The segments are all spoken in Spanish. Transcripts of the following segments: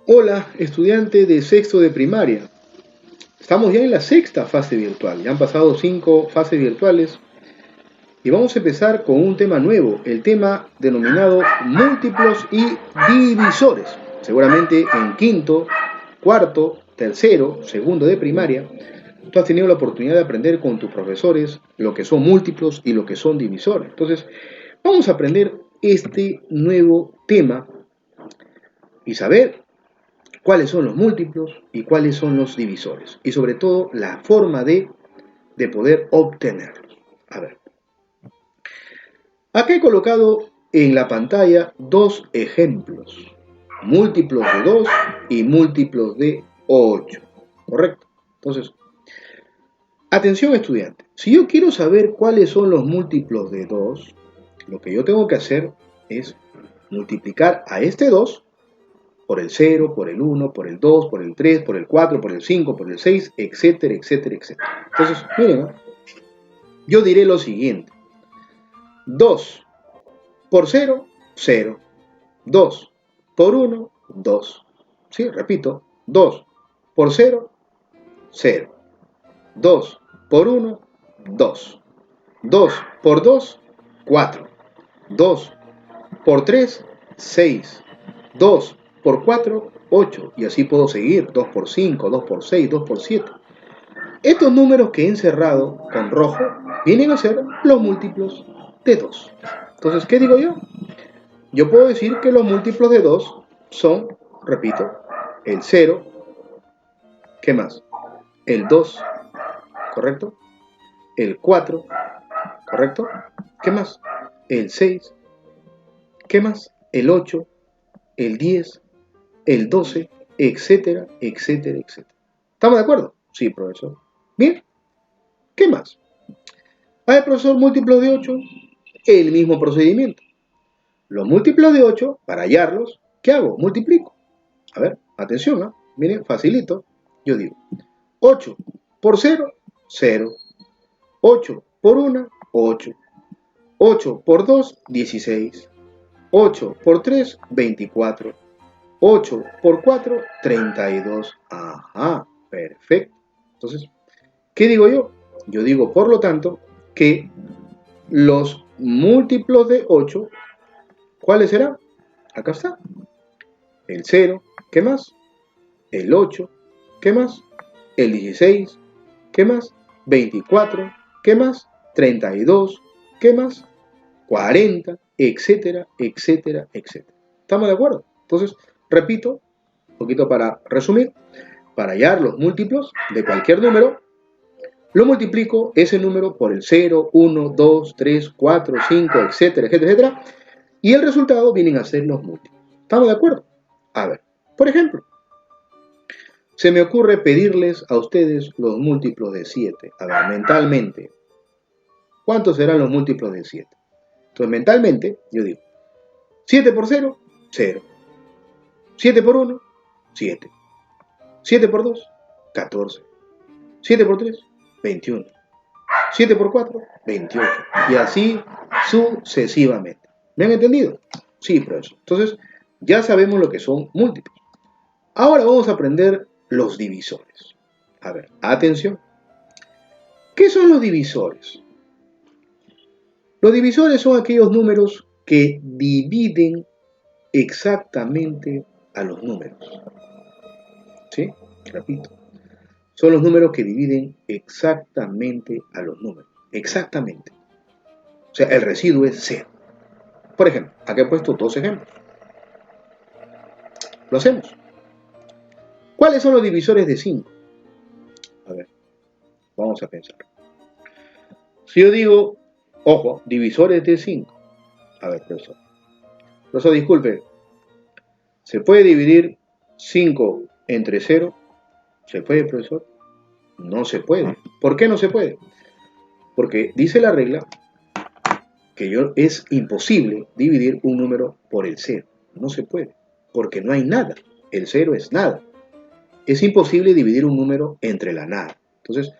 Hola, estudiante de sexto de primaria. Estamos ya en la sexta fase virtual. Ya han pasado 5 fases virtuales y vamos a empezar con un tema nuevo, el tema denominado múltiplos y divisores. Seguramente en quinto, cuarto, tercero, segundo de primaria, tú has tenido la oportunidad de aprender con tus profesores lo que son múltiplos y lo que son divisores. Entonces, vamos a aprender este nuevo tema y saber cuáles son los múltiplos y cuáles son los divisores. Y sobre todo, la forma de poder obtenerlos. A ver. Acá he colocado en la pantalla dos ejemplos. Múltiplos de 2 y múltiplos de 8. ¿Correcto? Entonces, atención estudiante. Si yo quiero saber cuáles son los múltiplos de 2, lo que yo tengo que hacer es multiplicar a este 2 por el 0, por el 1, por el 2, por el 3, por el 4, por el 5, por el 6, etcétera, etcétera, etcétera. Entonces, miren, yo diré lo siguiente. 2 por 0, 0. 2 por 1, 2. ¿Sí? Repito, 2 por 0, 0. 2 por 1, 2. 2 por 2, 4. 2 por 3, 6. 2 por 4, 8. Y así puedo seguir. 2 por 5, 2 por 6, 2 por 7. Estos números que he encerrado con rojo vienen a ser los múltiplos de 2. Entonces, ¿qué digo yo? Yo puedo decir que los múltiplos de 2 son, repito, el 0, ¿qué más? El 2, ¿correcto? El 4, ¿correcto? ¿Qué más? El 6, ¿qué más? El 8, el 10, el 12, etcétera, etcétera, etcétera. ¿Estamos de acuerdo? Sí, profesor. Bien, ¿qué más? A ver, profesor, múltiplos de 8, el mismo procedimiento. Los múltiplos de 8, para hallarlos, ¿qué hago? Multiplico. A ver, atención, ¿eh? Miren, facilito. Yo digo, 8 por 0, 0. 8 por 1, 8. 8 por 2, 16. 8 por 3, 24. 8 por 4, 32. Ajá, perfecto. Entonces, ¿qué digo yo? Yo digo, por lo tanto, que los múltiplos de 8, ¿cuáles serán? Acá está. El 0, ¿qué más? El 8, ¿qué más? El 16, ¿qué más? 24, ¿qué más? 32, ¿qué más? 40, etcétera, etcétera, etcétera. ¿Estamos de acuerdo? Entonces, repito, un poquito para resumir, para hallar los múltiplos de cualquier número, lo multiplico ese número por el 0, 1, 2, 3, 4, 5, etcétera, etcétera, etcétera, y el resultado vienen a ser los múltiplos. ¿Estamos de acuerdo? A ver, por ejemplo, se me ocurre pedirles a ustedes los múltiplos de 7. A ver, mentalmente, ¿cuántos serán los múltiplos de 7? Entonces, mentalmente, yo digo, 7 por 0, 0. 7 por 1, 7. 7 por 2, 14. 7 por 3, 21. 7 por 4, 28. Y así sucesivamente. ¿Me han entendido? Sí, profesor. Entonces, ya sabemos lo que son múltiplos. Ahora vamos a aprender los divisores. A ver, atención. ¿Qué son los divisores? Los divisores son aquellos números que dividen exactamente a los números. ¿Sí? Repito. Son los números que dividen exactamente a los números. Exactamente. O sea, el residuo es 0. Por ejemplo, aquí he puesto 2 ejemplos. Lo hacemos. ¿Cuáles son los divisores de 5? A ver, vamos a pensar. Si yo digo, ojo, divisores de 5. A ver, profesor. Profesor, disculpe. ¿Se puede dividir 5 entre 0? ¿Se puede, profesor? No se puede. ¿Por qué no se puede? Porque dice la regla que es imposible dividir un número por el 0. No se puede, porque no hay nada. El 0 es nada. Es imposible dividir un número entre la nada. Entonces,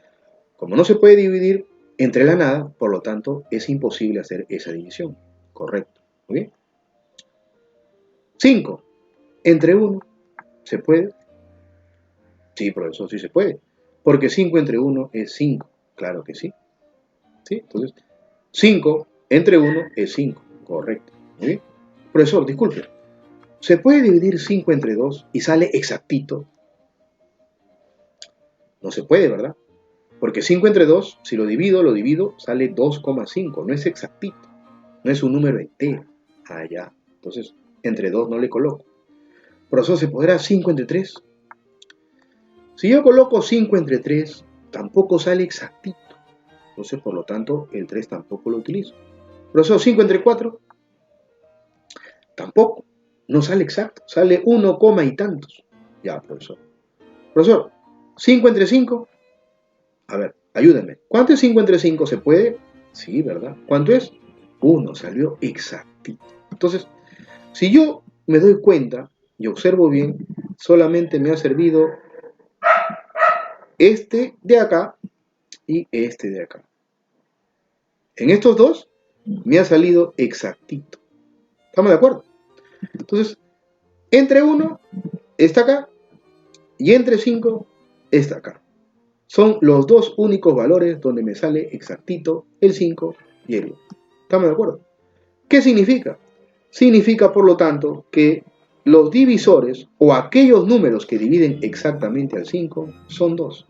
como no se puede dividir entre la nada, por lo tanto, es imposible hacer esa división. Correcto. ¿Muy bien? 5 entre 1. ¿Se puede? Sí, profesor, sí se puede. Porque 5 entre 1 es 5. Claro que sí. ¿Sí? Entonces, 5 entre 1 es 5. Correcto. Muy bien. Profesor, disculpe. ¿Se puede dividir 5 entre 2 y sale exactito? No se puede, ¿verdad? Porque 5 entre 2, si lo divido, sale 2,5. No es exactito. No es un número entero. Ah, ya. Entonces, entre 2 no le coloco. Profesor, ¿se podrá 5 entre 3? Si yo coloco 5 entre 3, tampoco sale exactito. Entonces, por lo tanto, el 3 tampoco lo utilizo. Profesor, 5 entre 4, tampoco. No sale exacto. Sale 1, y tantos. Ya, profesor. Profesor, 5 entre 5. A ver, ayúdenme. ¿Cuánto es 5 entre 5? ¿Se puede? Sí, ¿verdad? ¿Cuánto es? 1. Salió exactito. Entonces, si yo me doy cuenta y observo bien, solamente me ha servido este de acá y este de acá. En estos dos me ha salido exactito. ¿Estamos de acuerdo? Entonces, entre 1 está acá y entre 5 está acá. Son los dos únicos valores donde me sale exactito el 5 y el 1. ¿Estamos de acuerdo? ¿Qué significa? Significa, por lo tanto, que los divisores o aquellos números que dividen exactamente al 5 son dos.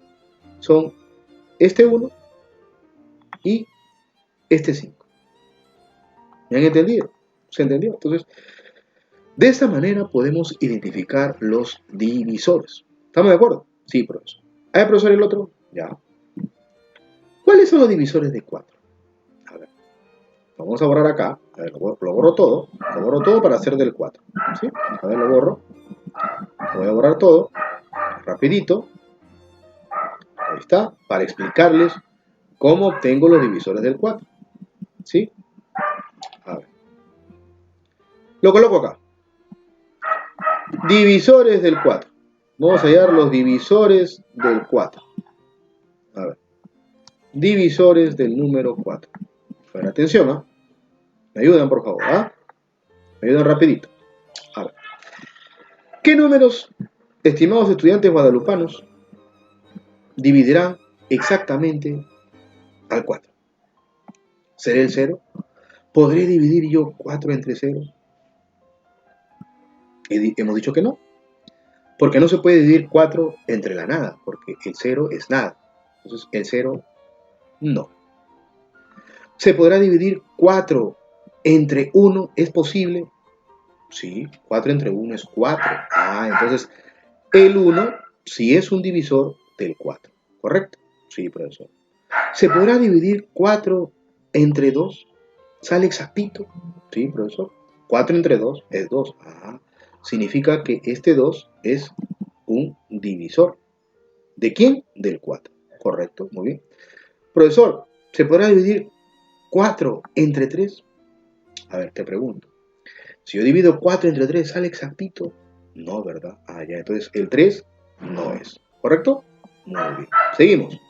Son este 1 y este 5. ¿Me han entendido? ¿Se entendió? Entonces, de esta manera podemos identificar los divisores. ¿Estamos de acuerdo? Sí, profesor. ¿Hay profesor el otro? Ya. ¿Cuáles son los divisores de 4? A ver, vamos a borrar acá. A ver, lo borro todo. Lo borro todo para hacer del 4. ¿Sí? A ver, lo borro. Voy a borrar todo. Rapidito. Ahí está. Para explicarles cómo obtengo los divisores del 4. ¿Sí? A ver. Lo coloco acá. Divisores del 4. Vamos a hallar los divisores del 4. A ver. Divisores del número 4. A ver, atención, ¿ah? Me ayudan, por favor, ¿ah? Me ayudan rapidito. A ver. ¿Qué números, estimados estudiantes guadalupanos, dividirán exactamente al 4? ¿Será el 0? ¿Podré dividir yo 4 entre 0? Hemos dicho que no. Porque no se puede dividir 4 entre la nada, porque el 0 es nada. Entonces, el 0, no. ¿Se podrá dividir 4 entre 1? ¿Es posible? Sí, 4 entre 1 es 4. Ah, entonces, el 1 sí es un divisor del 4. ¿Correcto? Sí, profesor. ¿Se podrá dividir 4 entre 2? ¿Sale exactito? Sí, profesor. 4 entre 2 es 2. Ah, significa que este 2 es un divisor. ¿De quién? Del 4. Correcto, muy bien. Profesor, ¿se podrá dividir 4 entre 3? A ver, te pregunto. Si yo divido 4 entre 3, ¿sale exactito? No, ¿verdad? Ah, ya, entonces el 3 no es. ¿Correcto? Muy bien. Seguimos.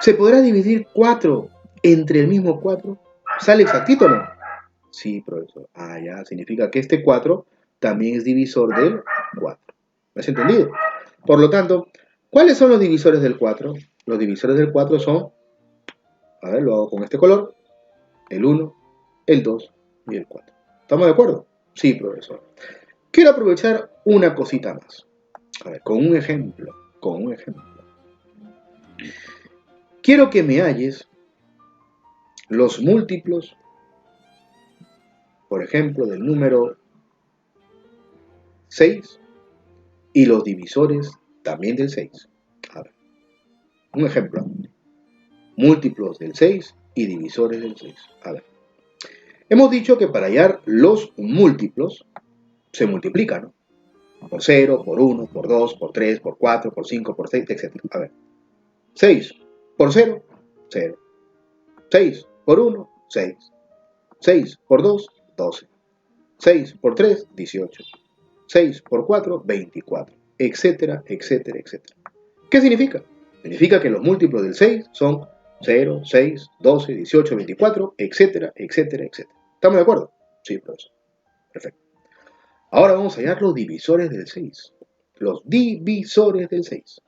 ¿Se podrá dividir 4 entre el mismo 4? ¿Sale exactito o no? Sí, profesor. Ah, ya, significa que este 4 también es divisor del 4. ¿Me has entendido? Por lo tanto, ¿cuáles son los divisores del 4? Los divisores del 4 son, a ver, lo hago con este color, el 1, el 2 y el 4. ¿Estamos de acuerdo? Sí, profesor. Quiero aprovechar una cosita más. A ver, con un ejemplo. Quiero que me halles los múltiplos, por ejemplo, del número 6 y los divisores también del 6. A ver, un ejemplo. Múltiplos del 6 y divisores del 6. A ver. Hemos dicho que para hallar los múltiplos se multiplican, ¿no? Por 0, por 1, por 2, por 3, por 4, por 5, por 6, etc. A ver. 6 por 0, 0. 6 por 1, 6. 6 por 2, 12. 6 por 3, 18. 6 por 4, 24. Etcétera, etcétera, etcétera. ¿Qué significa? Significa que los múltiplos del 6 son 0, 6, 12, 18, 24, etcétera, etcétera, etcétera. ¿Estamos de acuerdo? Sí, profesor. Perfecto. Ahora vamos a hallar los divisores del 6. los divisores del 6.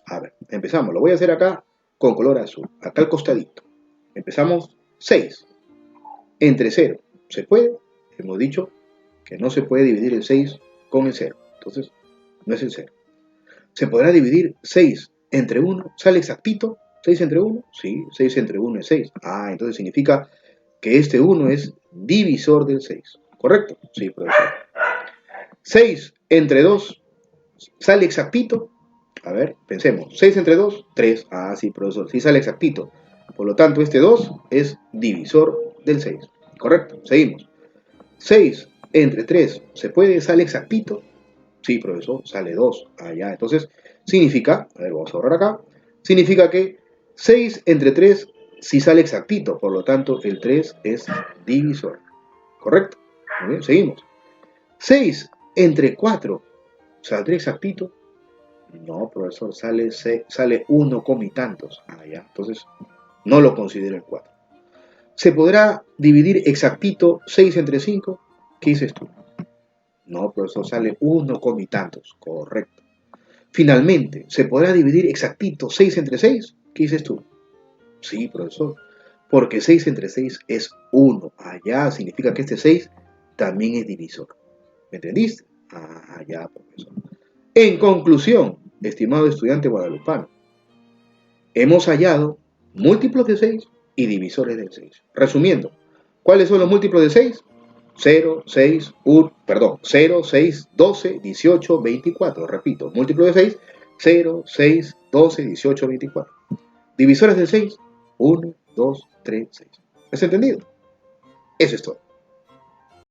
A ver, empezamos. Lo voy a hacer acá con color azul. Acá al costadito. Empezamos 6 entre 0. ¿Se puede? Hemos dicho que no se puede dividir el 6 con el 0. Entonces, no es el 0. ¿Se podrá dividir 6 entre 1? ¿Sale exactito? ¿6 entre 1? Sí, 6 entre 1 es 6. Ah, entonces significa que este 1 es divisor del 6. ¿Correcto? Sí, profesor. 6 entre 2, ¿sale exactito? A ver, pensemos. 6 entre 2, 3. Ah, sí, profesor, sí sale exactito. Por lo tanto, este 2 es divisor del 6. ¿Correcto? Seguimos. 6 entre 3, ¿se puede? ¿Sale exactito? Sí, profesor, sale 2. Ah, ya. Entonces, significa, a ver, vamos a ahorrar acá. Significa que 6 entre 3 sí sale exactito. Por lo tanto, el 3 es divisor. ¿Correcto? Muy bien, seguimos. 6 entre 4, ¿saldrá exactito? No, profesor, sale 1 y tantos. Ah, ya. Entonces, no lo considero el 4. ¿Se podrá dividir exactito 6 entre 5? ¿Qué dices tú? No, profesor, sale 1 y tantos. Correcto. Finalmente, ¿se podrá dividir exactito 6 entre 6? ¿Qué dices tú? Sí, profesor, porque 6 entre 6 es 1. Allá significa que este 6 también es divisor. ¿Me entendiste? Ya, profesor. En conclusión, estimado estudiante guadalupano, hemos hallado múltiplos de 6 y divisores de 6. Resumiendo, ¿cuáles son los múltiplos de 6? 0, 6, 0, 6, 12, 18, 24. Repito, múltiplo de 6, 0, 6, 12, 18, 24. Divisores de 6, 1, 2, 3, 6. ¿Es entendido? Eso es todo.